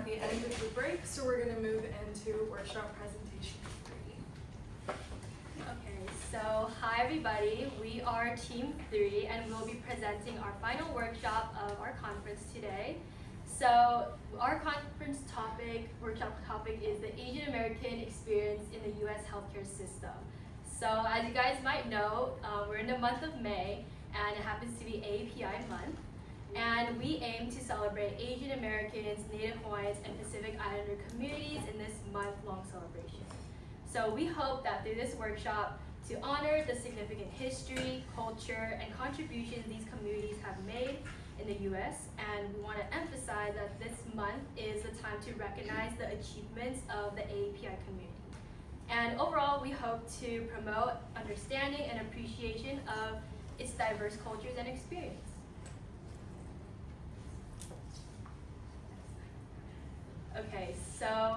at the end of the break, so we're going to move into workshop presentation 3. Okay, so hi everybody. We are Team 3 and we'll be presenting our final workshop of our conference today. So our conference workshop topic is the Asian American experience in the US healthcare system. So as you guys might know, we're in the month of May and it happens to be AAPI month. And we aim to celebrate Asian Americans, Native Hawaiians, and Pacific Islander communities in this month-long celebration. So we hope that through this workshop, to honor the significant history, culture, and contributions these communities have made in the US, and we want to emphasize that this month is the time to recognize the achievements of the AAPI community. And overall, we hope to promote understanding and appreciation of its diverse cultures and experience. Okay, so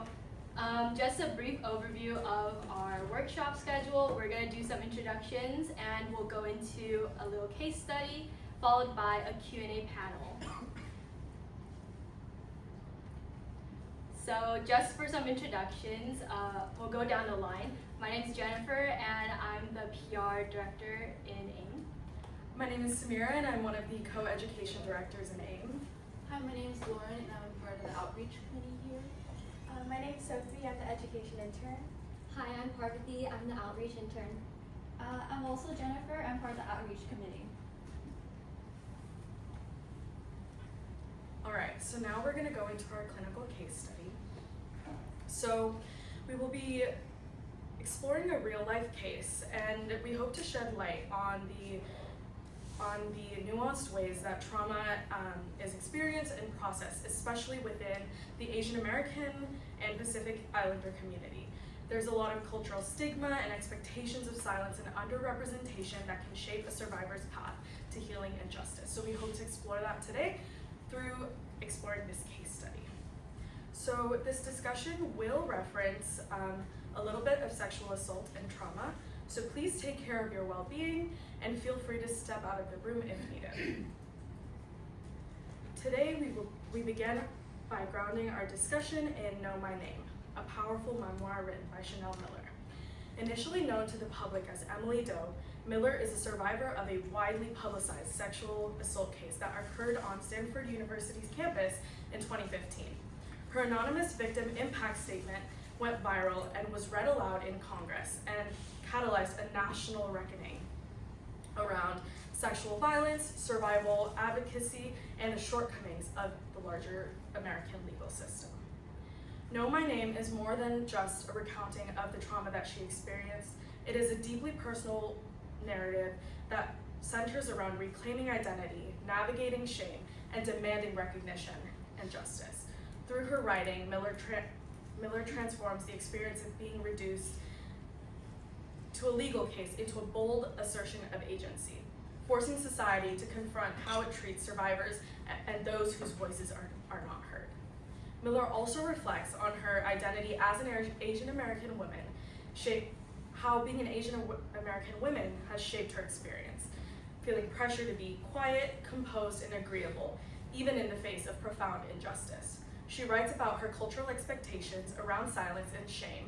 just a brief overview of our workshop schedule. We're going to do some introductions and we'll go into a little case study followed by a Q&A panel. So just for some introductions, we'll go down the line. My name is Jennifer and I'm the PR director in AIM. My name is Samira and I'm one of the co-education directors in AIM. Hi, my name is Lauren and I'm part of the outreach committee here. My name is Sophie, I'm the education intern. Hi, I'm Parvati, I'm the outreach intern. I'm also Jennifer, I'm part of the outreach committee. Alright, so now we're going to go into our clinical case study. So we will be exploring a real-life case, and we hope to shed light on the nuanced ways that trauma is experienced and processed, especially within the Asian American and Pacific Islander community. There's a lot of cultural stigma and expectations of silence and underrepresentation that can shape a survivor's path to healing and justice. So we hope to explore that today through exploring this case study. So this discussion will reference a little bit of sexual assault and trauma. So please take care of your well-being and feel free to step out of the room if needed. Today we begin by grounding our discussion in Know My Name, a powerful memoir written by Chanel Miller. Initially known to the public as Emily Doe, Miller is a survivor of a widely publicized sexual assault case that occurred on Stanford University's campus in 2015. Her anonymous victim impact statement went viral and was read aloud in Congress and catalyzed a national reckoning around sexual violence, survival, advocacy, and the shortcomings of the larger American legal system. Know My Name is more than just a recounting of the trauma that she experienced. It is a deeply personal narrative that centers around reclaiming identity, navigating shame, and demanding recognition and justice. Through her writing, Miller transforms the experience of being reduced to a legal case into a bold assertion of agency, forcing society to confront how it treats survivors and those whose voices are not heard. Miller also reflects on her identity as an Asian American woman, how being an Asian American woman has shaped her experience, feeling pressure to be quiet, composed, and agreeable, even in the face of profound injustice. She writes about her cultural expectations around silence and shame,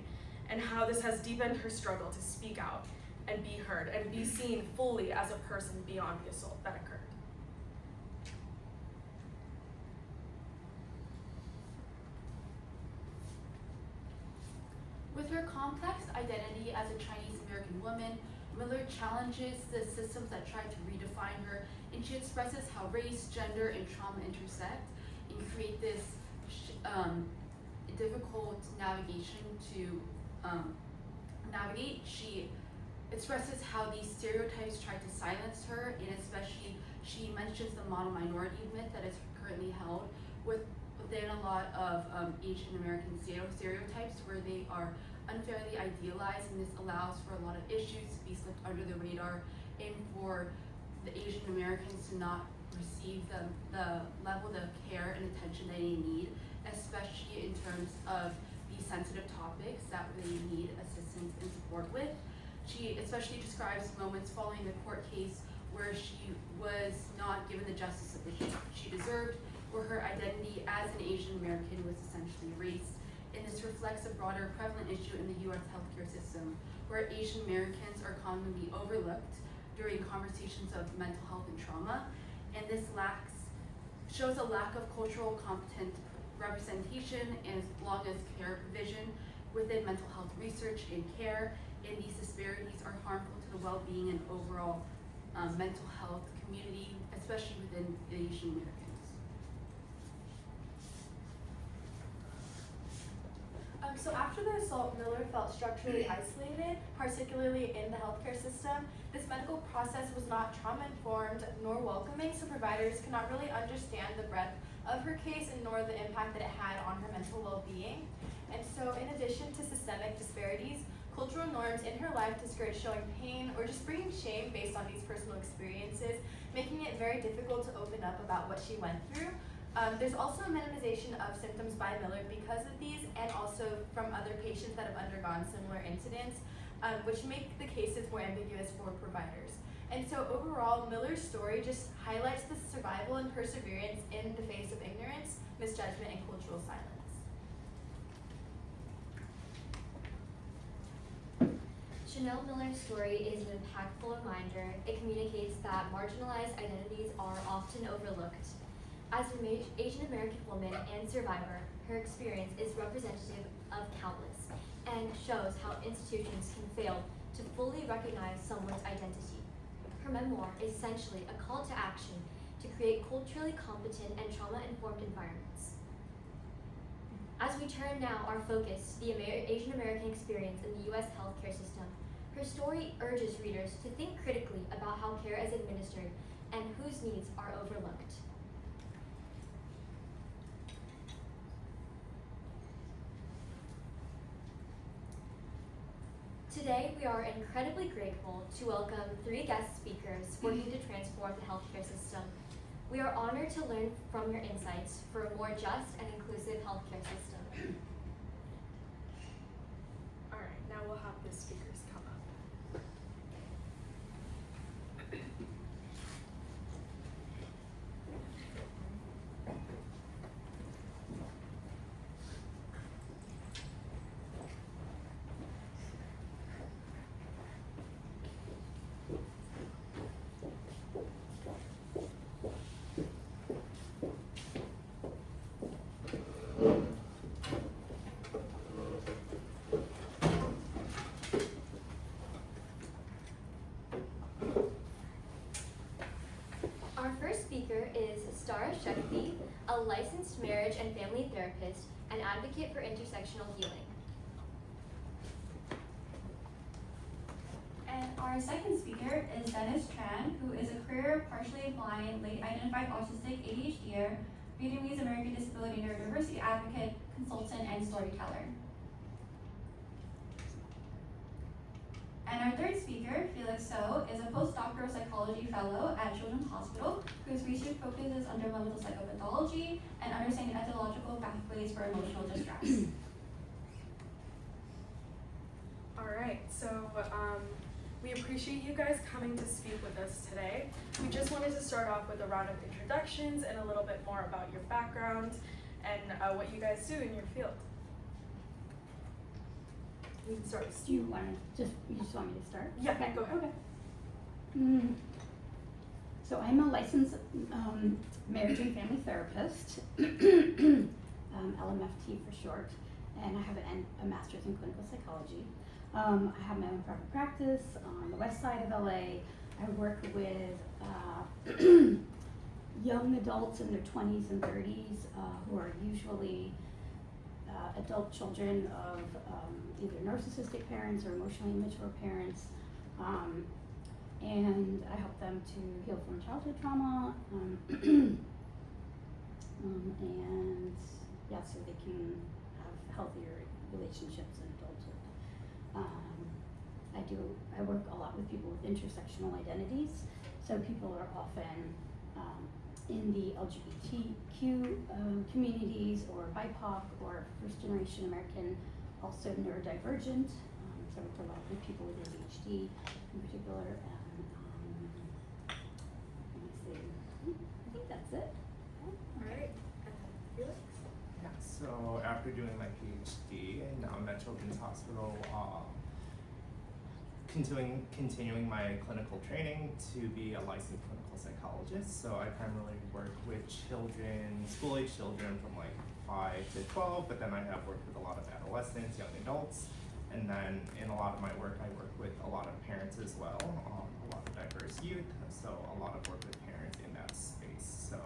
and how this has deepened her struggle to speak out and be heard and be seen fully as a person beyond the assault that occurred. With her complex identity as a Chinese American woman, Miller challenges the systems that try to redefine her, and she expresses how race, gender, and trauma intersect and create this difficult navigation to navigate. She expresses how these stereotypes try to silence her, and especially she mentions the model minority myth that is currently held within a lot of Asian American stereotypes where they are unfairly idealized, and this allows for a lot of issues to be slipped under the radar and for the Asian Americans to not receive the level of care and attention that they need, especially in terms of these sensitive topics that they need assistance and support with. She especially describes moments following the court case where she was not given the justice that she deserved, where her identity as an Asian American was essentially erased. And this reflects a broader prevalent issue in the US healthcare system, where Asian Americans are commonly overlooked during conversations of mental health and trauma. And this shows a lack of cultural competent representation as long as care provision within mental health research and care. And these disparities are harmful to the well-being and overall mental health community, especially within Asian Americans. So after the assault, Miller felt structurally isolated, particularly in the healthcare system. This medical process was not trauma-informed nor welcoming, so providers could not really understand the breadth of her case and nor the impact that it had on her mental well-being. And so in addition to systemic disparities, cultural norms in her life discouraged showing pain or just bringing shame based on these personal experiences, making it very difficult to open up about what she went through. There's also a minimization of symptoms by Miller because of these, and also from other patients that have undergone similar incidents, which make the cases more ambiguous for providers. And so overall, Miller's story just highlights the survival and perseverance in the face of ignorance, misjudgment, and cultural silence. Chanel Miller's story is an impactful reminder. It communicates that marginalized identities are often overlooked. As an Asian American woman and survivor, her experience is representative of countless and shows how institutions can fail to fully recognize someone's identity. Her memoir is essentially a call to action to create culturally competent and trauma-informed environments. As we turn now our focus to the Asian American experience in the US healthcare system, her story urges readers to think critically about how care is administered and whose needs are overlooked. Today, we are incredibly grateful to welcome 3 guest speakers working to transform the healthcare system. We are honored to learn from your insights for a more just and inclusive healthcare system. All right, now we'll have the speakers come up. Our first speaker is Stara Shekthi, a licensed marriage and family therapist and advocate for intersectional healing. And our second speaker is Dennis Tran, who is a queer, partially blind, late identified autistic ADHDer, Vietnamese American disability neurodiversity advocate, consultant, and storyteller. And our third speaker, Felix So, is a postdoctoral psychology fellow at Children's Hospital, whose research focuses on developmental psychopathology and understanding etiological pathways for emotional distress. All right, so we appreciate you guys coming to speak with us today. We just wanted to start off with a round of introductions and a little bit more about your background and what you guys do in your field. We can start with Do you just want me to start? Yeah, Okay. go ahead. Okay. So I'm a licensed marriage and family therapist, LMFT for short, and I have a master's in clinical psychology. I have my own private practice on the west side of LA. I work with young adults in their 20s and 30s who are usually adult children of either narcissistic parents or emotionally immature parents. And I help them to heal from childhood trauma, and so they can have healthier relationships in adulthood. I work a lot with people with intersectional identities, so people are often in the LGBTQ communities, or BIPOC, or first generation American, also neurodivergent. So I work a lot with people with ADHD in particular. And let me see. I think that's it. All right. PhD, and now I'm at Children's Hospital, continuing my clinical training to be a licensed clinical psychologist. So I primarily work with children, school-age children from like 5 to 12, but then I have worked with a lot of adolescents, young adults, and then in a lot of my work, I work with a lot of parents as well, a lot of diverse youth, so a lot of work with parents in that space. So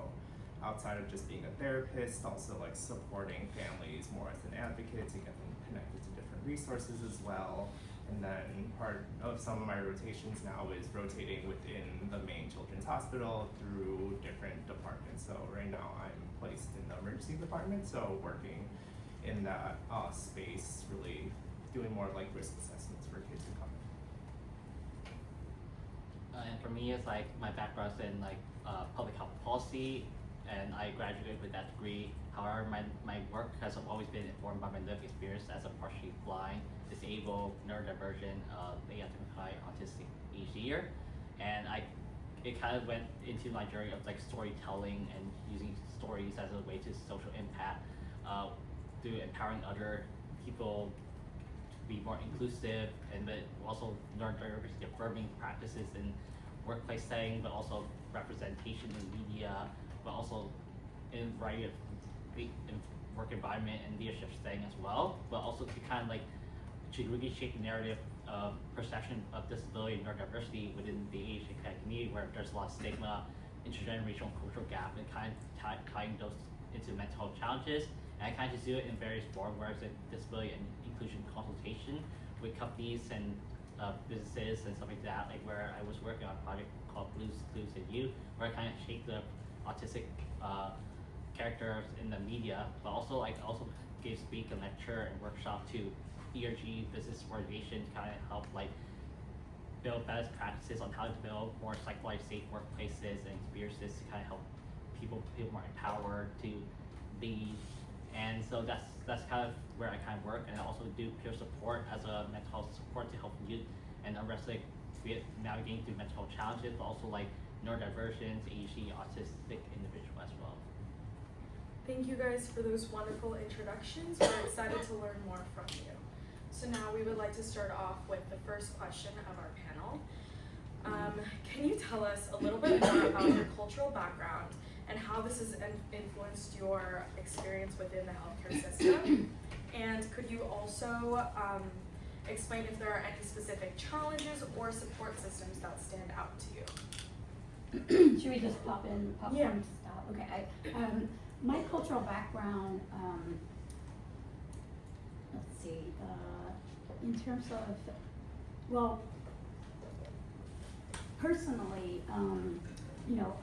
outside of just being a therapist, also like supporting families more as an advocate to get them connected to different resources as well. And then part of some of my rotations now is rotating within the main children's hospital through different departments. So right now I'm placed in the emergency department, so working in that space, really doing more like risk assessments for kids who come in. And for me, it's like my background's in like public health policy, and I graduated with that degree. However, my work has always been informed by my lived experience as a partially blind, disabled, neurodivergent, atypically autistic ADHD, and it kind of went into my journey of like storytelling and using stories as a way to social impact, through empowering other people to be more inclusive, and but also neurodiversity affirming practices in workplace setting, but also representation in media, but also in a variety of in work environment and leadership setting as well, but also to kind of like to really shape the narrative of perception of disability and neurodiversity within the ADHD community, where there's a lot of stigma, intergenerational cultural gap, and kind of tying those into mental health challenges. And I kind of just do it in various forms, where it's like disability and inclusion consultation with companies and businesses and stuff like that, like where I was working on a project called Blues, Clues, and You, where I kind of shaped the autistic characters in the media, but also gave speak and lecture and workshop to ERG business organization to kind of help like build best practices on how to build more psychologically safe workplaces and experiences to kind of help people feel more empowered to lead. And so that's kind of where I kind of work, and I also do peer support as a mental health support to help youth and arrested navigating through mental health challenges, but also like neurodivergence, ADHD, autistic individual as well. Thank you guys for those wonderful introductions. We're excited to learn more from you. So now we would like to start off with the first question of our panel. Can you tell us a little bit more about your cultural background and how this has influenced your experience within the healthcare system? And could you also explain if there are any specific challenges or support systems that stand out to you? Should we just pop Yeah. one to stop? Okay, my cultural background, let's see, in terms of, well, personally, you know,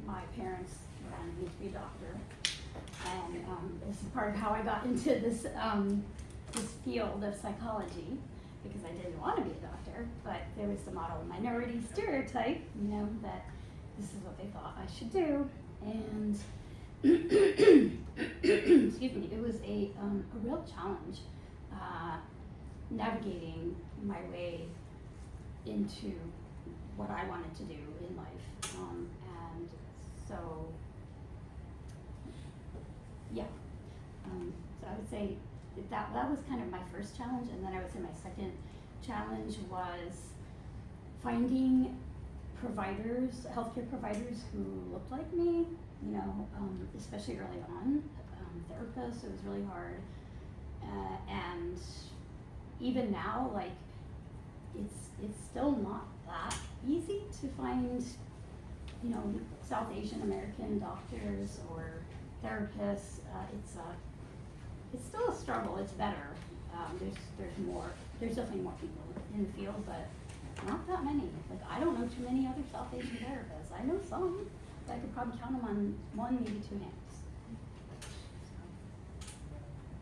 my parents wanted me to be a doctor, and this is part of how I got into this this field of psychology, because I didn't want to be a doctor, but there was the model minority stereotype, you know, that this is what they thought I should do, and excuse me, it was a real challenge navigating my way into what I wanted to do in life, and so yeah, so I would say that was kind of my first challenge, and then I would say my second challenge was finding providers, healthcare providers who looked like me, you know, especially early on, therapists. It was really hard, and even now, like, it's still not that easy to find, you know, South Asian American doctors or therapists. It's still a struggle. It's better. There's definitely more people in the field, but not that many. Like, I don't know too many other South Asian therapists. I know some, but I could probably count them on one, maybe two hands. I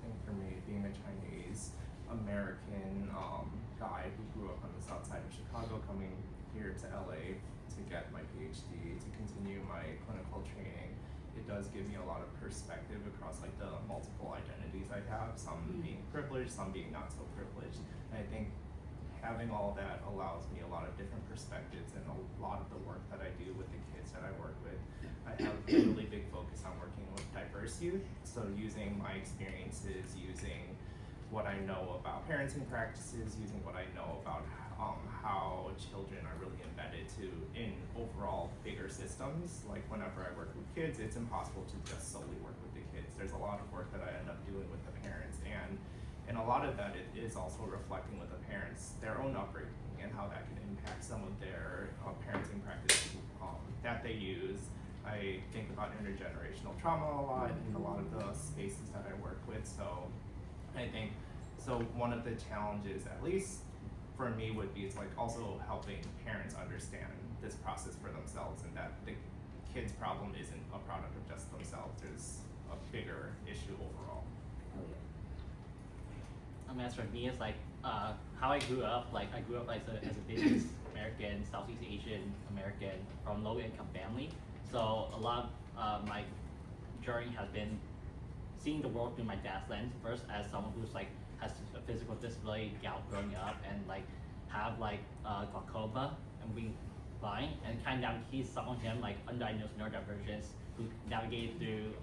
think for me, being a Chinese American guy who grew up on the south side of Chicago, coming here to LA to get my PhD, to continue my clinical training, it does give me a lot of perspective across like the multiple identities I have, some being privileged, some being not so privileged. And I think having all that allows me a lot of different perspectives, and a lot of the work that I do with the kids that I work with, I have a really big focus on working with diverse youth, so using my experiences, using what I know about parenting practices, using what I know about how children are really embedded in overall bigger systems. Like whenever I work with kids, it's impossible to just solely work with the kids. There's a lot of work that I end up doing with the parents, and a lot of that it is also reflecting with the parents their own upbringing and how that can impact some of their parenting practices that they use. I think about intergenerational trauma a lot in a lot of the spaces that I work with. So I think one of the challenges, at least for me, would be like also helping parents understand this process for themselves, and that the kid's problem isn't a product of just themselves. There's a bigger issue overall. As for me, it's like how I grew up. Like I grew up as a Vietnamese American, Southeast Asian American from low income family. So a lot of my journey has been seeing the world through my dad's lens first, as someone who's like has a physical disability, gout growing up, and like have like glaucoma and being blind, and kind of he's some of him like undiagnosed neurodivergence who navigated through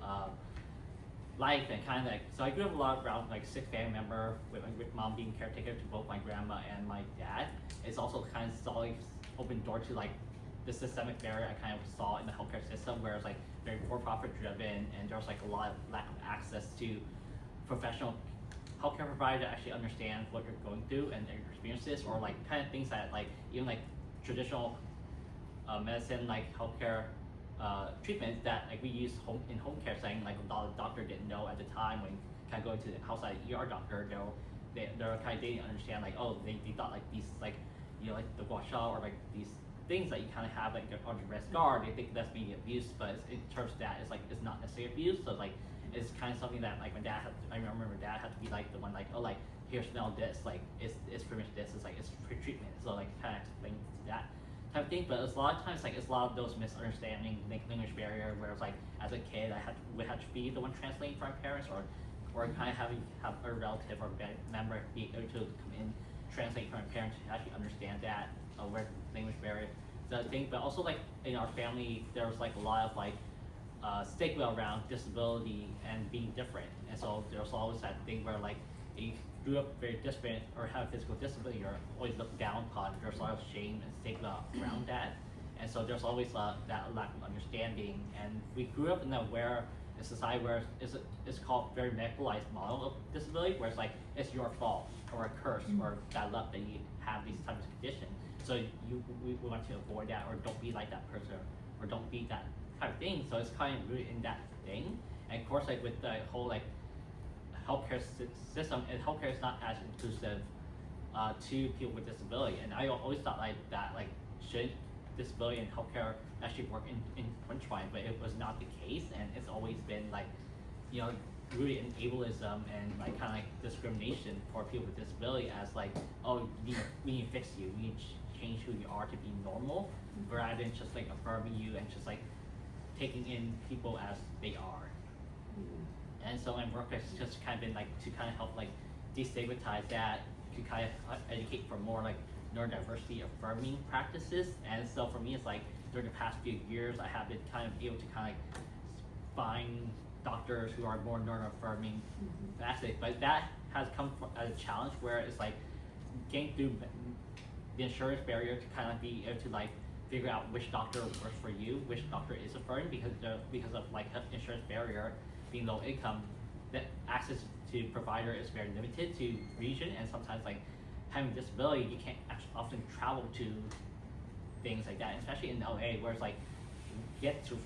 life and kind of like, so I grew up a lot around like sick family member with my mom being caretaker to both my grandma and my dad. It's also kind of always opened door to like the systemic barrier I kind of saw in the healthcare system, where it's like very for-profit driven, and there's like a lot of lack of access to professional healthcare providers that actually understand what you're going through and their experiences, or like kind of things that like even like traditional medicine, like healthcare treatments that like we use in home care setting, like a lot of doctor didn't know at the time when kind of going to the outside ER doctor, they're kind of they didn't understand like, oh, they thought like these like, you know, like the gua sha or like these things that you kind of have like on your wrist guard, they think that's maybe abuse, but in terms of that, it's like it's not necessarily abuse. So like it's kind of something that like my dad I remember my dad had to be like the one like, oh, like here, smell this, like it's pretty much this, it's like it's pre-treatment, so like kind of explain that type of thing. But it's a lot of times like it's a lot of those misunderstanding, language barrier, where it's like as a kid I would have to be the one translating for my parents, or kind of have a relative or member be able to come in translate for my parents to actually understand that where language barrier the thing. But also like in our family there was like a lot of like stigma around disability and being different, and so there's always that thing where like you grew up very different or have a physical disability, you're always looked down upon. There's a lot of shame and stigma around that, and so there's always that lack of understanding. And we grew up in a society where it's called very medicalized model of disability, where it's like it's your fault or a curse or bad luck that you have these types of conditions. So we want to avoid that, or don't be like that person, or don't be that type of thing. So it's kind of rooted in that thing. And of course, like with the whole like healthcare system, and healthcare is not as inclusive to people with disability. And I always thought like that, like should disability and healthcare actually work in intertwined, but it was not the case. And it's always been like, you know, rooted in ableism and like kind of like discrimination for people with disability, as like, oh, we need to fix you, we need to change who you are to be normal, rather than just like affirming you and just like taking in people as they are. And so my work has just kind of been like to kind of help like destigmatize that, to kind of educate for more like neurodiversity affirming practices. And so for me, it's like during the past few years, I have been kind of able to kind of like find doctors who are more neuroaffirming aspects, but that has come as a challenge, where it's like getting through the insurance barrier to kind of be able to like figure out which doctor works for you, which doctor is affirming, because of like insurance barrier being low income, that access to provider is very limited to region, and sometimes like having disability, you can't actually often travel to things like that, especially in LA, where it's like get to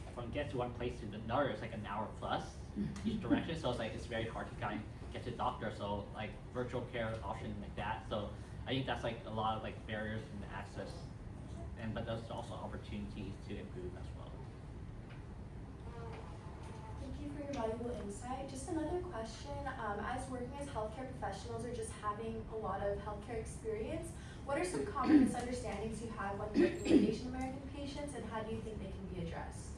one place to another, it's like an hour plus each direction. So it's like it's very hard to kind of get to the doctor. So like virtual care options like that. So I think that's like a lot of like barriers in the access, but there's also opportunities to improve as well. Thank you for your valuable insight. Just another question, as working as healthcare professionals or just having a lot of healthcare experience, what are some common misunderstandings you have when working with Asian American patients, and how do you think they can be addressed?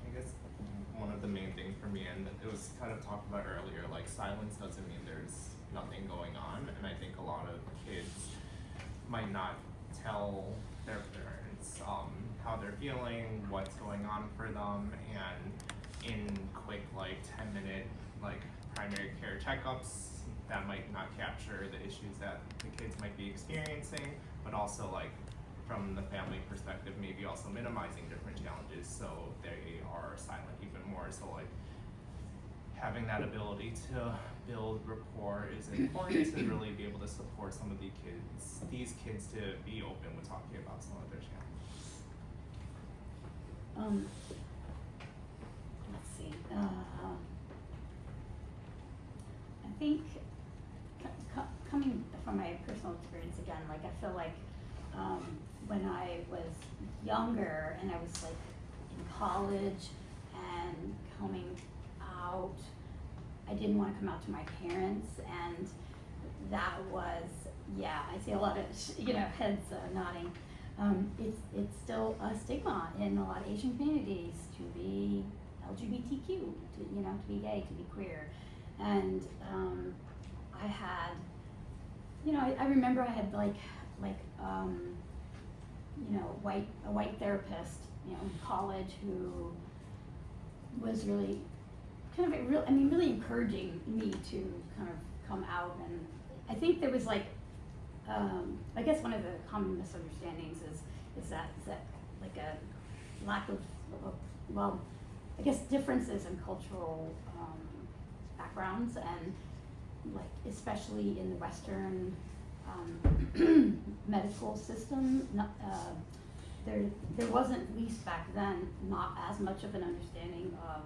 I guess one of the main things for me, and it was kind of of talked about earlier, like silence doesn't mean there's nothing going on, and I think a lot of kids might not tell their parents how they're feeling, what's going on for them, and in quick like 10-minute like primary care checkups that might not capture the issues that the kids might be experiencing, but also like from the family perspective, maybe also minimizing different challenges so they are silent even more. So like having that ability to build rapport is important to really be able to support some of these kids to be open with talking about some of their challenges. Let's see. I think coming from my personal experience again, like I feel like when I was younger and I was like in college and coming out, I didn't want to come out to my parents, and that was, yeah, I see a lot of heads nodding. It's still a stigma in a lot of Asian communities to be LGBTQ, to be gay, to be queer, and I had, I remember I had a white therapist, in college who was really really encouraging me to kind of come out. And I think there was I guess one of the common misunderstandings is that like a lack of, well, I guess differences in cultural backgrounds, and like especially in the Western medical system, there wasn't, at least back then, not as much of an understanding of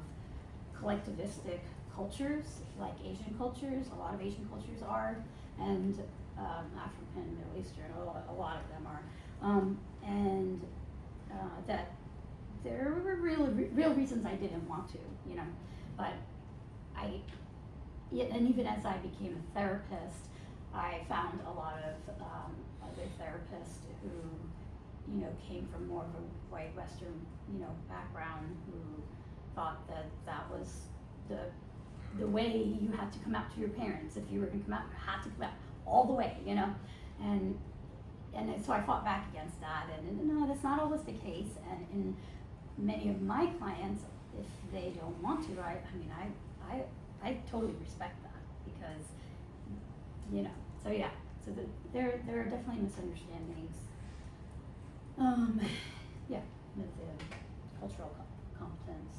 collectivistic cultures like Asian cultures. A lot of Asian cultures are, and African, Middle Eastern, a lot of them are, and that there were real reasons I didn't want to, but and even as I became a therapist, I found a lot of other therapists who, came from more of a white Western, background, who thought that was the way you had to come out to your parents. If you were going to come out, you had to come out all the way, and so I fought back against that, and no, that's not always the case. And in many of my clients, if they don't want to, I totally respect that, because, so yeah, so there are definitely misunderstandings. Yeah, with the cultural competence.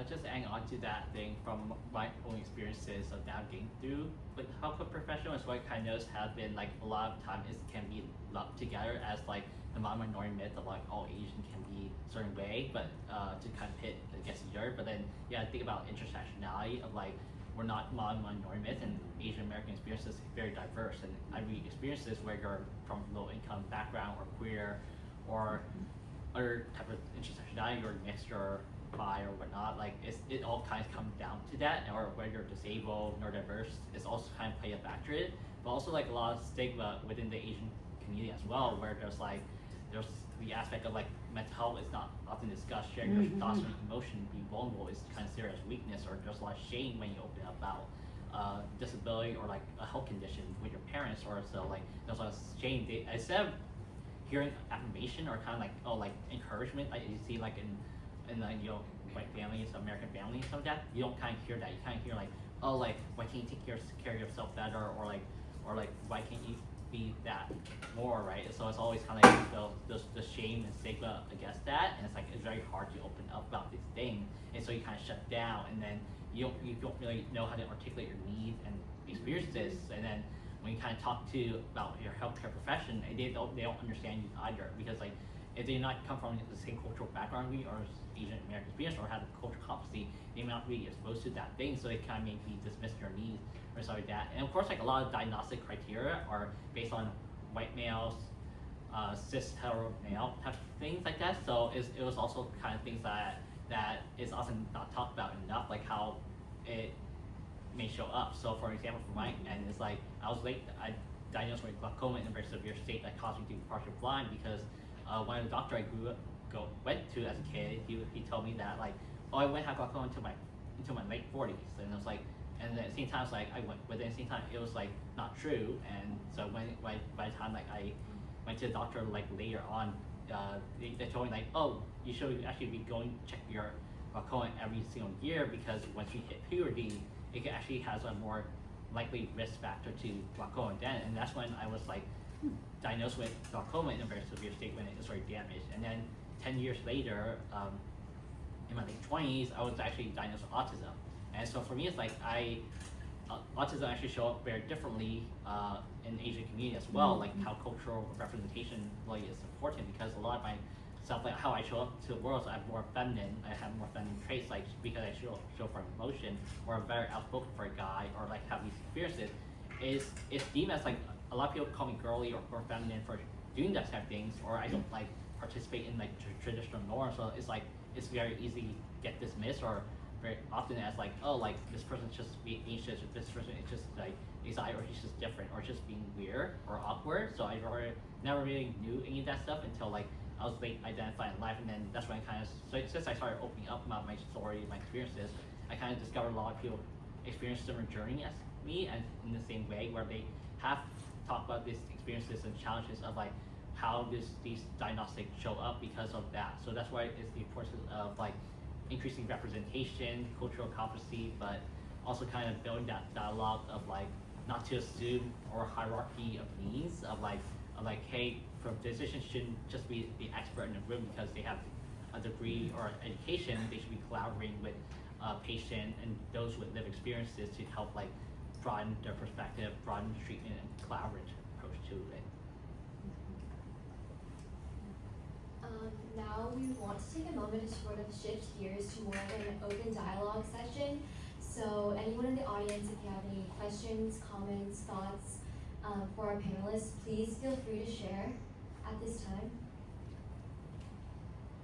Just adding on to that thing from my own experiences of navigating through like healthcare professionals, what I kind of noticed has been like a lot of times it can be lumped together as like the minority myth of like all Asian can be a certain way, but to kind of pit against each other. But then I think about intersectionality of like we're not minority myth, and Asian American experiences very diverse, and I read experiences where you're from low income background or queer or other type of intersectionality or mixed or bi or whatnot, like it all kind of comes down to that, or whether you're disabled or diverse, it's also kind of play a factor in it, but also like a lot of stigma within the Asian community as well, where there's the aspect of like mental health is not often discussed, sharing your thoughts and emotion, being vulnerable is kind of serious weakness, or there's a lot of shame when you open up about disability or like a health condition with your parents, or so like there's a lot of shame. Instead of hearing affirmation or kind of like encouragement, like you see like in white families, American families, some of that, you don't kind of hear that. You kind of hear like, oh, like why can't you take care of yourself better, or like why can't you be that more, right? So it's always kind of like the shame and stigma against that, and it's very hard to open up about these things, and so you kind of shut down, and then you don't really know how to articulate your needs and experiences, and then when you kind of talk about your healthcare profession, they don't understand you either, because like if they not come from the same cultural background we or Asian American experience or have a cultural competency, they may not be exposed to that thing, so they kind of maybe dismiss your needs or something like that. And of course, like a lot of diagnostic criteria are based on white males, cis hetero male type of things like that. So it was also kind of things that is often not talked about enough, like how it may show up. So for example, for my end, it's like I diagnosed with glaucoma in a very severe state that caused me to be partially blind, because one of the doctor I went to as a kid, he told me that like, oh, I went have glaucoma until my into my late 40s, and I was like, and at the same time, it's like I went, but at the same time, it was like not true, and so when by the time like I went to the doctor like later on, they told me like, oh, you should actually be going check your glaucoma every single year because once you hit puberty, it can actually has a more likely risk factor to glaucoma then, and that's when I was like diagnosed with glaucoma in a very severe state when it was already damaged, and then 10 years later, in my late 20s, I was actually diagnosed with autism, and so for me, it's like autism actually show up very differently in Asian community as well, like how cultural representation really is important because a lot of my stuff, like how I show up to the world, so I'm more feminine, I have more feminine traits, like because I show for emotion, or I'm very outspoken for a guy, or like have these experiences, it's deemed as like, a lot of people call me girly or feminine for doing that type of things, or I don't like participate in like traditional norms, so it's like, it's very easy to get dismissed, or very often as like, oh, like this person's just being anxious, or this person is just like anxiety, or he's just different, or just being weird or awkward. So I never really knew any of that stuff until like I was late identified in life, and then that's when I kind of, so since I started opening up about my story, my experiences, I kind of discovered a lot of people experience similar journey as me, and in the same way where they have talked about these experiences and challenges of like how these diagnostics show up because of that. So that's why it's the importance of like increasing representation, cultural competency, but also kind of building that dialogue of like not to assume or hierarchy of needs of like hey, physicians shouldn't just be the expert in the room because they have a degree or education. They should be collaborating with patient and those with lived experiences to help like broaden their perspective, broaden the treatment, and collaborative approach to it. Now we want to take a moment to sort of shift gears to more of an open dialogue session. So anyone in the audience, if you have any questions, comments, thoughts for our panelists, please feel free to share at this time.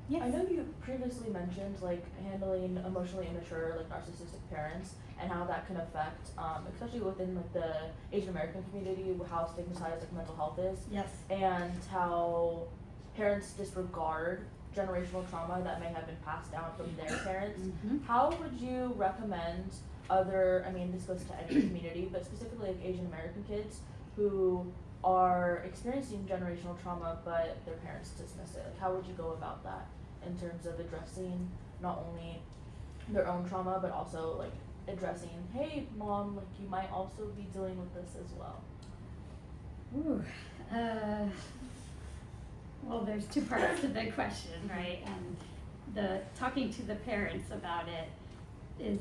Yes. I know you previously mentioned like handling emotionally immature, like narcissistic parents, and how that can affect, especially within like the Asian American community, how stigmatized like mental health is, Yes. and how parents disregard generational trauma that may have been passed down from their parents. How would you recommend other, I mean this goes to any community, but specifically like Asian American kids who are experiencing generational trauma but their parents dismiss it? Like how would you go about that in terms of addressing not only their own trauma but also like addressing, hey mom, like you might also be dealing with this as well? Ooh, well, there's two parts to the question, right? And the talking to the parents about it is,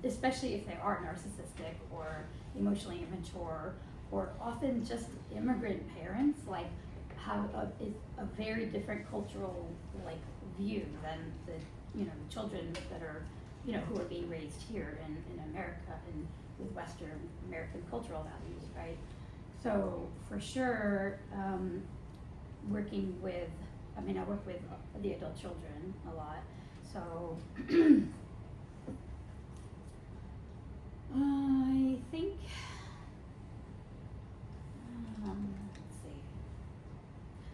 especially if they are narcissistic or emotionally immature, or often just immigrant parents, like have a very different cultural like view than the children that are who are being raised here in America and with Western American cultural values, right? So for sure, working with, I work with the adult children a lot, so I think, let's see,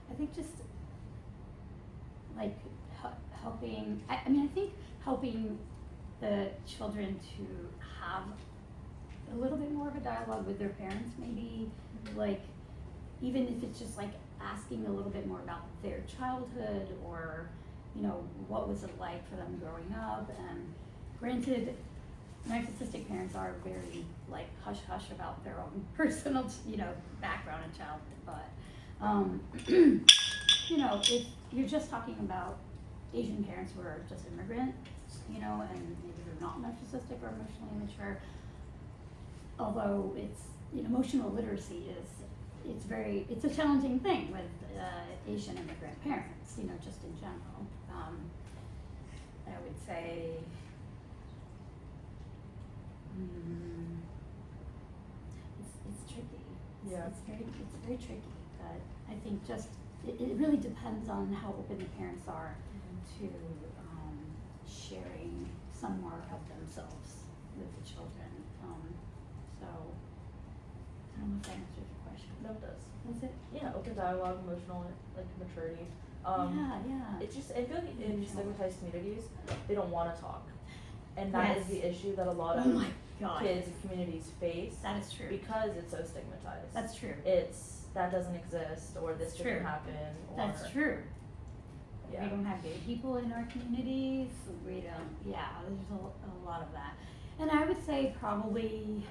I think just like helping, I think helping the children to have a little bit more of a dialogue with their parents, maybe, like, even if it's just like asking a little bit more about their childhood, or what was it like for them growing up. And granted, narcissistic parents are very like hush hush about their own personal background and childhood, but if you're just talking about Asian parents who are just immigrants, and maybe they're not narcissistic or emotionally immature, although it's emotional literacy it's a challenging thing with Asian immigrant parents, just in general. I would say it's tricky. It's very tricky, but I think just it really depends on how open the parents are to sharing some more of themselves with the children. So I don't know if that answers your question. No, it does. That's it? Yeah, open dialogue, emotional like maturity. Yeah. It's just, I feel like in stigmatized communities, they don't want to talk. and that is Yes. the issue that a lot Oh of my God. kids and communities face That is true. because it's so stigmatized. That's true. It's that doesn't exist, or this It's didn't true. happen, or That's true. yeah. We don't have gay people in our communities. We don't, yeah, there's a lot of that. And I would say probably,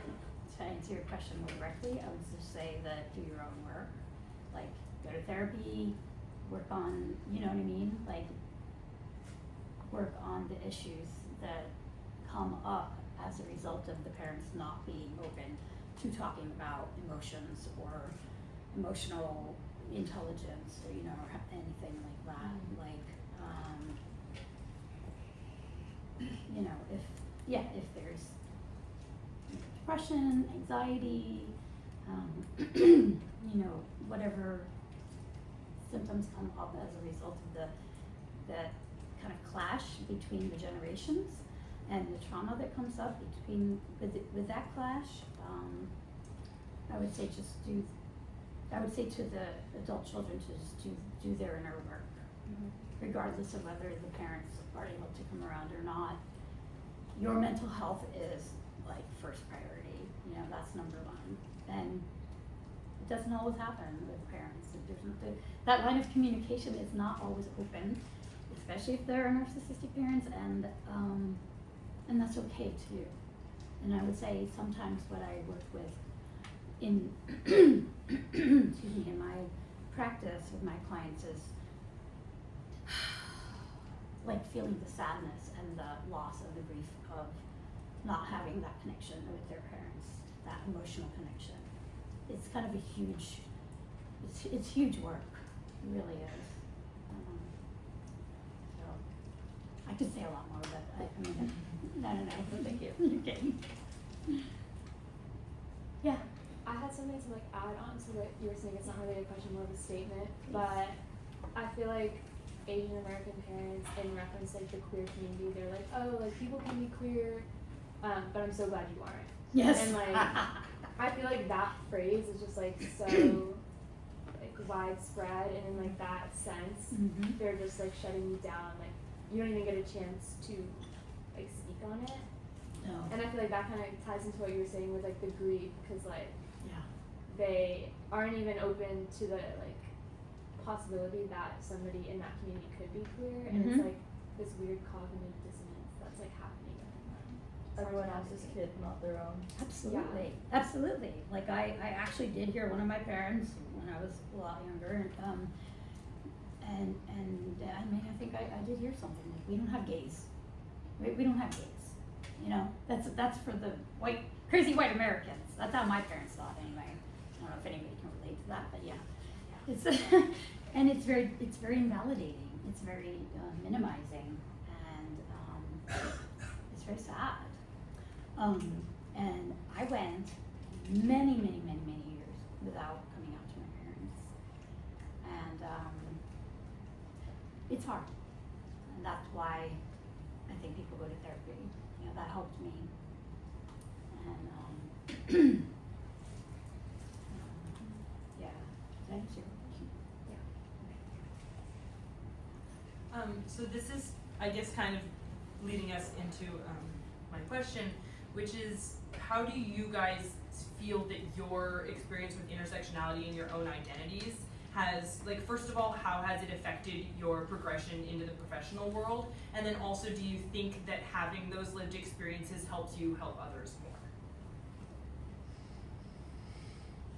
to answer your question more directly, I would just say that do your own work. Like, go to therapy, work on, you know what I mean? Like, work on the issues that come up as a result of the parents not being open to talking about emotions or emotional intelligence, or, you know, or anything like that. Like, you know, if there's depression, anxiety, you know, whatever symptoms come up as a result of that kind of clash between the generations and the trauma that comes up with that clash, I would say to the adult children to just do their inner work, regardless of whether the parents are able to come around or not. Your mental health is like first priority, you know, that's number one. And it doesn't always happen with parents. That line of communication is not always open, especially if they're narcissistic parents, and that's okay too. And I would say sometimes what I work with in excuse me, in my practice with my clients is like feeling the sadness and the loss of the grief of not having that connection with their parents, that emotional connection. It's kind of a huge, it's huge work, it really is. So I could say a lot more, but I mean, no, thank you. Okay. Yeah. I had something to like add on to what you were saying. It's not really a question, more of a statement. But I feel like Asian American parents, in reference like the queer community, they're like, oh, like people can be queer, but I'm so glad you aren't. Yes. And like, I feel like that phrase is just like so like widespread, and in like that sense, they're just like shutting you down. Like you don't even get a chance to like speak on it. No. And I feel like that kind of ties into what you were saying with like the grief, because like Yeah. they aren't even open to the like possibility that somebody in that community could be queer, and it's like this weird cognitive dissonance that's like happening within them. Everyone else's kid, not their own. Absolutely, absolutely. Like I actually did hear one of my parents when I was a lot younger, and I mean I think I did hear something like, we don't have gays, we don't have gays. You know, that's for the crazy white Americans. That's how my parents thought anyway. I don't know if anybody can relate to that, but yeah, it's and it's very invalidating. It's very minimizing, and it's very sad. And I went many years without coming out to my parents, and it's hard, and that's why I think people go to therapy. You know, that helped me. And yeah, did I answer your question? So this is, I guess, kind of leading us into my question, which is, how do you guys feel that your experience with intersectionality and your own identities has, like, first of all, how has it affected your progression into the professional world? And then also, do you think that having those lived experiences helps you help others more?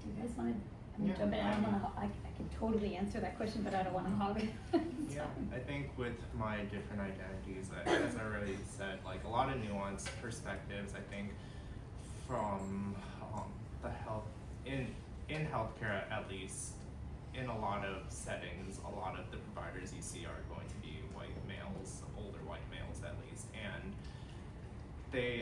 Do you guys want to Yeah. jump in? I don't want to. I can totally answer that question, but I don't want to hog it. Yeah, I think with my different identities, as I already said, like a lot of nuanced perspectives. I think from the health in healthcare, at least in a lot of settings, a lot of the providers you see are going to be white males, older white males at least, and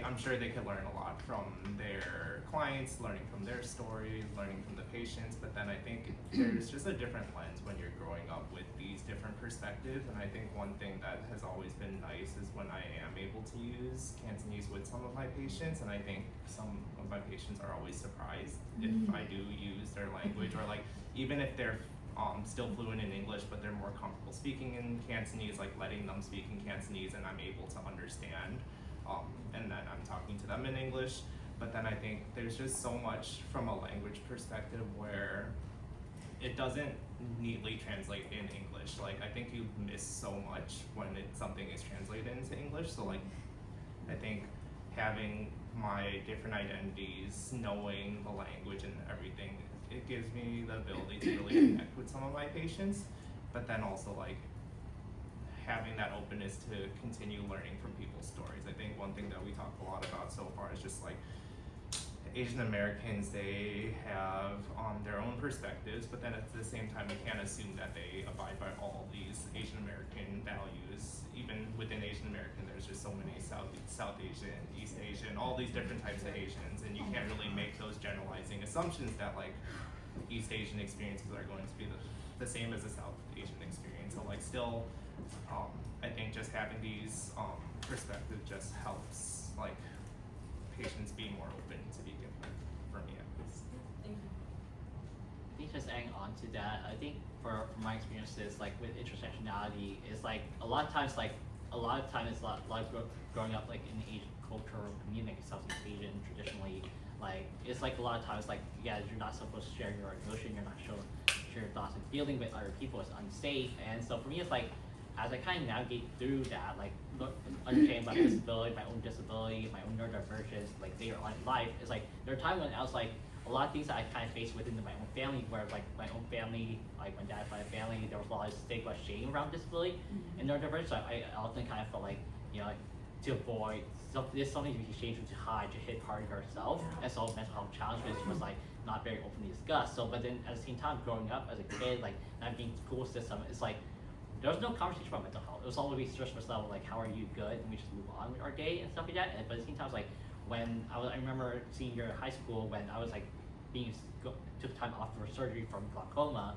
I'm sure they could learn a lot from their clients, learning from their stories, learning from the patients, but then I think there's just a different lens when you're growing up with these different perspectives, and I think one thing that has always been nice is when I am able to use Cantonese with some of my patients, and I think some of my patients are always surprised if I do use their language, or like even if they're still fluent in English, but they're more comfortable speaking in Cantonese, like letting them speak in Cantonese and I'm able to understand and then I'm talking to them in English. But then I think there's just so much from a language perspective where it doesn't neatly translate in English. Like, I think you miss so much when something is translated into English. So like, I think having my different identities, knowing the language and everything, it gives me the ability to really connect with some of my patients. But then also like having that openness to continue learning from people's stories. I think one thing that we talked a lot about so far is just like Asian Americans, they have their own perspectives, but then at the same time, we can't assume that they abide by all these Asian American values. Even within Asian American, there's just so many South Asian, East Asian, all these different types of Asians, and you can't really make those generalizing assumptions that like East Asian experiences are going to be the same as a South Asian experience. So like still, I think just having these perspectives just helps like patients be more open to be different, for me at least. Thank you. I think just adding on to that, I think for my experiences, like with intersectionality, is like a lot of times it's a lot growing up like in the Asian culture community, like Southeast Asian traditionally, like it's like a lot of times like, yeah, you're not supposed to share your emotion, you're not supposed to share your thoughts and feeling with other people, it's unsafe. And so for me, it's like as I kind of navigate through that, like understanding about disability, my own disability, my own neurodivergence, like later on in life, it's like there are times when I was like a lot of things that I kind of faced within my own family, where like my own family, like my dad's side of the family, there was a lot of stigma, shame around disability and neurodivergence. So I often kind of felt like, you know, like, to avoid there's something to be shameful to hide, to hit part of yourself, and so mental health challenges was like not very openly discussed. So, but then at the same time, growing up as a kid, like navigating the school system, it's like there was no conversation about mental health. It was always surface level, like how are you good, and we just move on with our day and stuff like that. But at the same time, like when I remember senior year of high school, when I was like took time off for surgery from glaucoma,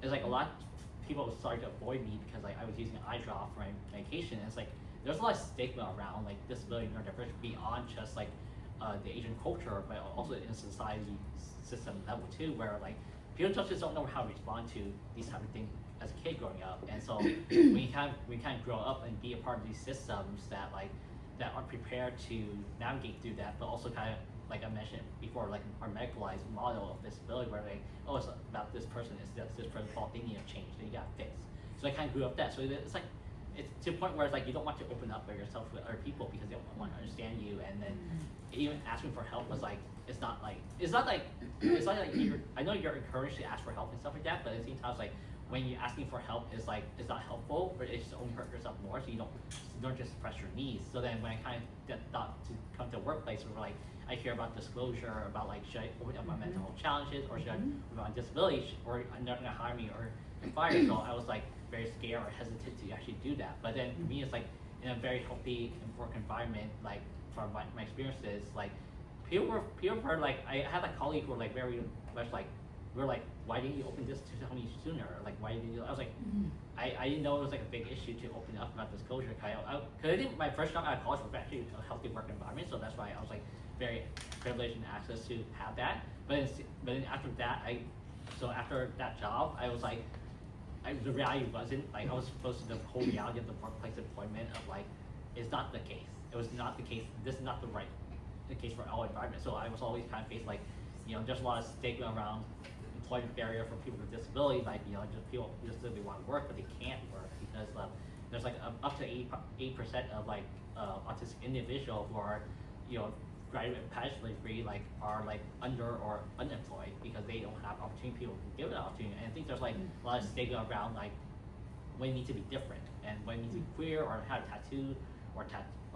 it's like a lot of people started to avoid me because like I was using an eye drop for my medication. And it's like there's a lot of stigma around like disability and neurodivergence beyond just like the Asian culture, but also in society system level too, where like people just don't know how to respond to these type of things as a kid growing up. And so we kind of grow up and be a part of these systems that aren't prepared to navigate through that, but also kind of like I mentioned before, like our medicalized model of disability, where like, oh, it's about this person, it's this person's fault, they need to change, they got fixed. So I kind of grew up that. So it's like it's to a point where it's like you don't want to open up by yourself with other people because they don't want to understand you. And then even asking for help was like it's not like you're, I know you're encouraged to ask for help and stuff like that, but at the same time it's like when you're asking for help, it's like it's not helpful, but it's just only hurt yourself more. So you don't just suppress your needs. So then when I kind of thought to come to a workplace where like I hear about disclosure about like should I open up my mental health challenges, or should I open up my disability, or I'm not gonna hire me or fire. So I was like very scared or hesitant to actually do that. But then for me, it's like in a very healthy work environment, like from my experiences, like people were like, I had a colleague who were like very much like, we were like, why didn't you open this to tell me sooner? Like, why did you? I was like, I didn't know it was like a big issue to open up about disclosure. Cause I think my first job out of college was actually a healthy work environment, so that's why I was like very privileged and access to have that. But then after that, after that job, I was like, the reality wasn't like I was supposed to the whole reality of the workplace employment of like, it's not the case. It was not the case. This is not the case for all environments. So I was always kind of faced like, you know, there's a lot of stigma around employment barrier for people with disabilities, like, you know, just people just really want to work but they can't work because there's like up to 8% of like autistic individuals who are, you know, graduate and bachelor degree like are like under or unemployed because they don't have opportunity. People can give it an opportunity, and I think there's like a lot of stigma around like when you need to be different and when you need to be queer or have a tattoo or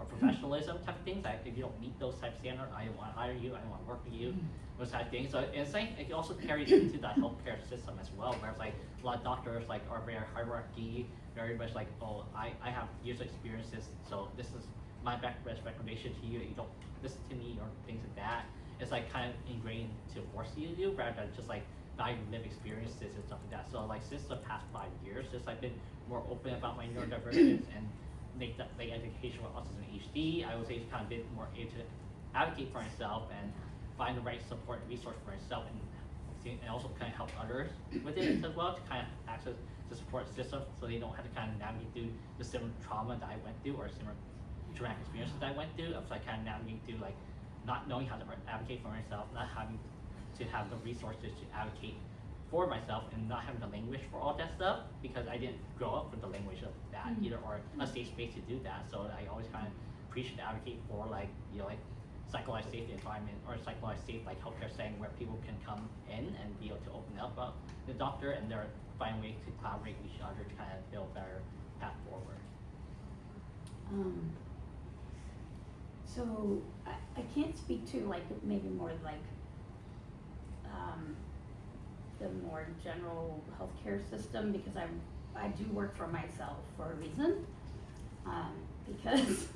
professionalism type of things. Like if you don't meet those type of standards, I don't want to hire you, I don't want to work with you, those type of things. So and it's like it also carries into the healthcare system as well, where it's like a lot of doctors like are very hierarchy, very much like, oh, I have years of experiences, so this is my best recommendation to you. You don't listen to me or things like that. It's like kind of ingrained to force you to do rather than just like value lived experiences and stuff like that. So like since the past 5 years, just I've been more open about my neurodivergence and make education with autism and ADHD. I was able to kind of bit more able to advocate for myself and find the right support and resource for myself, and also kind of help others with it as well, to kind of access the support system so they don't have to kind of navigate through the similar trauma that I went through or similar traumatic experiences that I went through of like kind of navigating through like not knowing how to advocate for myself, not having to have the resources to advocate for myself, and not having the language for all that stuff because I didn't grow up with the language of that either, or a safe space to do that. So I always kind of appreciate to advocate for like, you know, like psychologized safe environment or psychologized safe like healthcare setting where people can come in and be able to open up about the doctor and there find ways to collaborate with each other to kind of build a better path forward. So I can't speak to like maybe more like the more general healthcare system because I do work for myself for a reason, because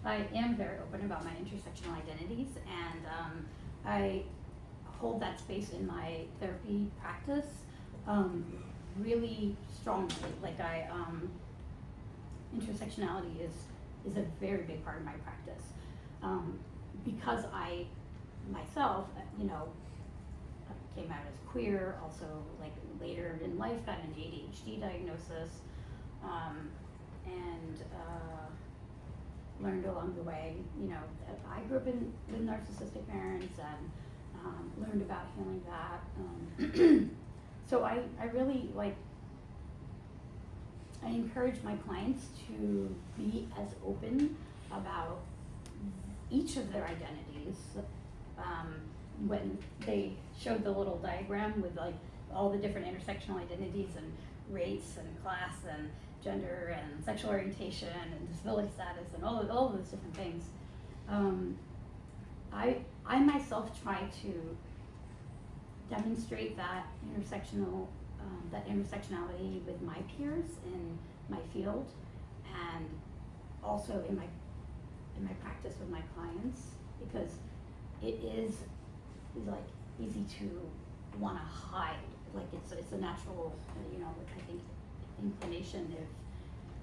I am very open about my intersectional identities, and I hold that space in my therapy practice really strongly. Like intersectionality is a very big part of my practice, because I myself, you know, came out as queer, also like later in life got an ADHD diagnosis, and learned along the way, you know, that I grew up with narcissistic parents, and learned about healing that. So I really like, I encourage my clients to be as open about each of their identities. When they showed the little diagram with like all the different intersectional identities and race and class and gender and sexual orientation and disability status and all of those different things, I myself try to demonstrate that intersectionality with my peers in my field, and also in my practice with my clients, because it is like easy to want to hide. Like it's a natural, you know, I think inclination if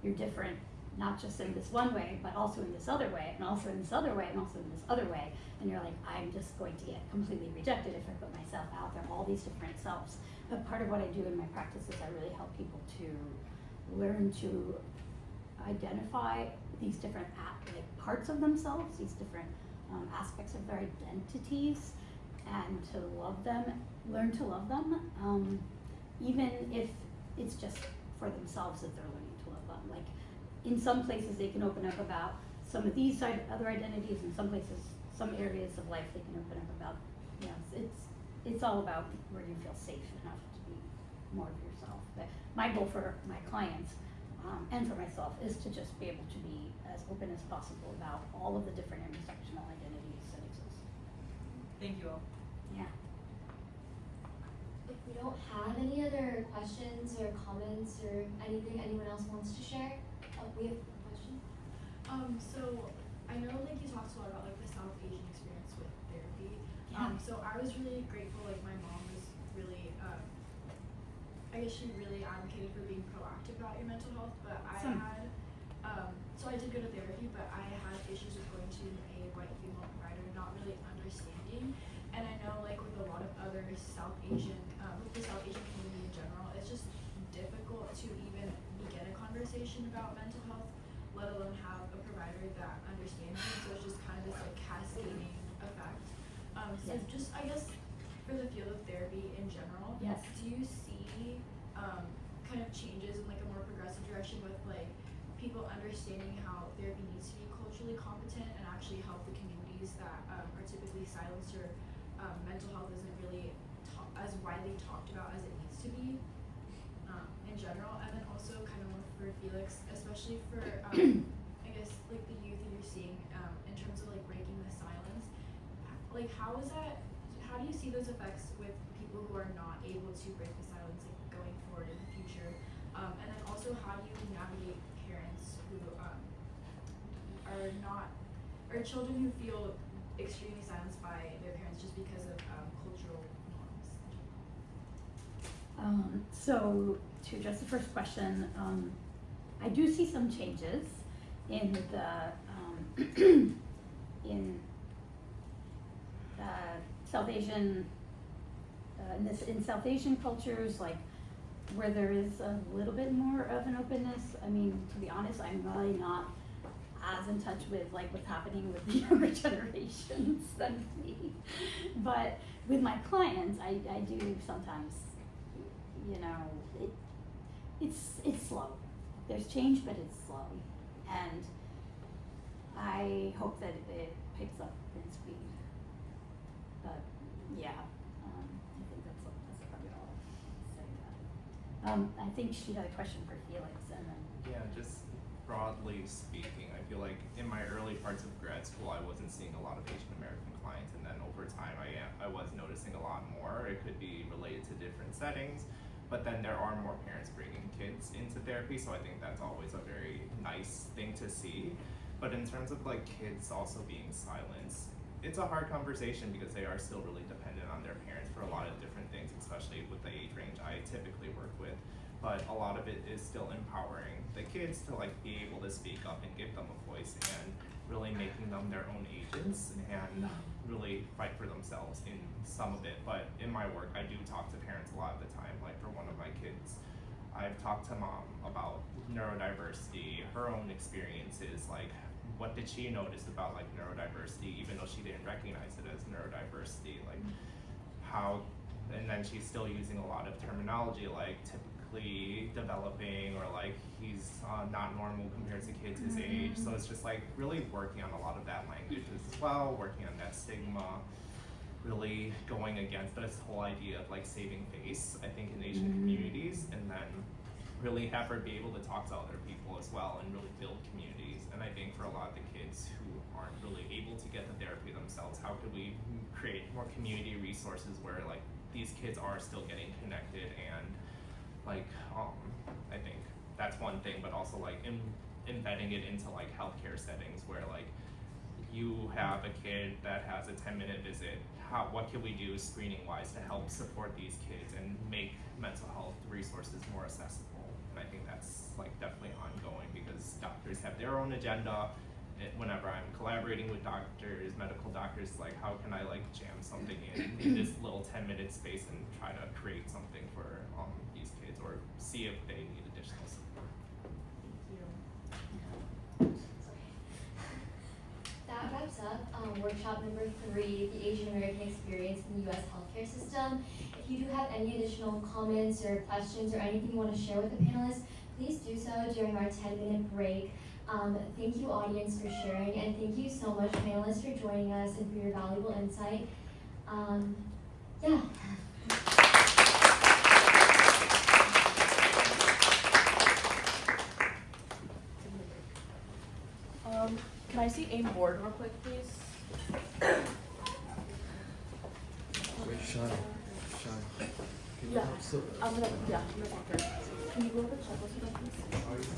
you're different, not just in this one way, but also in this other way, and also in this other way, and also in this other way. And you're like, I'm just going to get completely rejected if I put myself out there, all these different selves. But part of what I do in my practice is I really help people to learn to identify these different like parts of themselves, these different aspects of their identities, and to love them, learn to love them, even if it's just for themselves that they're learning to love them. Like in some places they can open up about some of these other identities, in some places, some areas of life they can open up about, you know, it's all about where you feel safe enough to be more of yourself. But my goal for my clients and for myself is to just be able to be as open as possible about all of the different intersectional identities that exist. Thank you all. Yeah. If we don't have any other questions or comments or anything anyone else wants to share, we have a question. So I know like you talked a lot about like the South Asian experience with therapy. Yeah. So I was really grateful, like my mom was really, I guess she really advocated for being proactive about your mental health, but I had, so I did go to therapy, but I had issues with going to a white female provider, not really understanding. And I know like with a lot of other South Asian, with the South Asian community in general, it's just difficult to even begin a conversation about mental health, let alone have a provider that understands you. So it's just kind of this like cascading effect. So Yes. just I guess for the field of therapy in general, Yes. do you see kind of changes in like a more progressive direction with like people understanding how therapy needs to be culturally competent and actually help the communities that are typically silenced, or mental health isn't really as widely talked about as it needs to be in general? And then also kind of for Felix, especially for I guess like the youth that you're seeing in terms of like breaking the silence, like how do you see those effects with people who are not able to break the silence like going forward in the future? And then also how do you navigate parents who are children who feel extremely silenced by their parents just because of cultural norms? So to address the first question, I do see some changes in the South Asian in South Asian cultures, like where there is a little bit more of an openness. I mean, to be honest, I'm really not as in touch with like what's happening with the younger generations than me. But with my clients, I do sometimes, you know, it's slow. There's change, but it's slow. And I hope that it picks up in speed. But yeah, I think that's probably all I'll say about it. I think she had a question for Felix, and then Yeah, just broadly speaking, I feel like in my early parts of grad school, I wasn't seeing a lot of Asian American clients, and then over time, I was noticing a lot more. It could be related to different settings, but then there are more parents bringing kids into therapy, so I think that's always a very nice thing to see. But in terms of like kids also being silenced, it's a hard conversation because they are still really dependent on their parents for a lot of different things, especially with the age range I typically work with. But a lot of it is still empowering the kids to like be able to speak up and give them a voice and really making them their own agents and really fight for themselves in some of it. But in my work, I do talk to parents a lot of the time. Like for one of my kids, I've talked to mom about neurodiversity, her own experiences, like what did she notice about like neurodiversity, even though she didn't recognize it as neurodiversity, like how, and then she's still using a lot of terminology like typically developing or like he's not normal compared to kids his age. So it's just like really working on a lot of that language as well, working on that stigma, really going against this whole idea of like saving face, I think, in Asian communities, and then really have her be able to talk to other people as well and really build communities. And I think for a lot of the kids who aren't really able to get the therapy themselves, how could we create more community resources where like these kids are still getting connected and like I think that's one thing, but also like embedding it into like healthcare settings where like you have a kid that has a 10-minute visit, what can we do screening wise to help support these kids and make mental health resources more accessible? And I think that's like definitely ongoing because doctors have their own agenda. Whenever I'm collaborating with doctors, medical doctors, like how can I like jam something in this little 10-minute space and try to create something for these kids or see if they need additional support. That wraps up workshop number 3, the Asian American experience in the U.S. healthcare system. If you do have any additional comments or questions or anything you want to share with the panelists, please do so during our 10-minute break. Thank you, audience, for sharing, and thank you so much, panelists, for joining us and for your valuable insight. Yeah. Can I see AIM board real quick, please? Sean, can you Yeah. help? So, I'm gonna talk to her. Can you go over the checklist with us, please?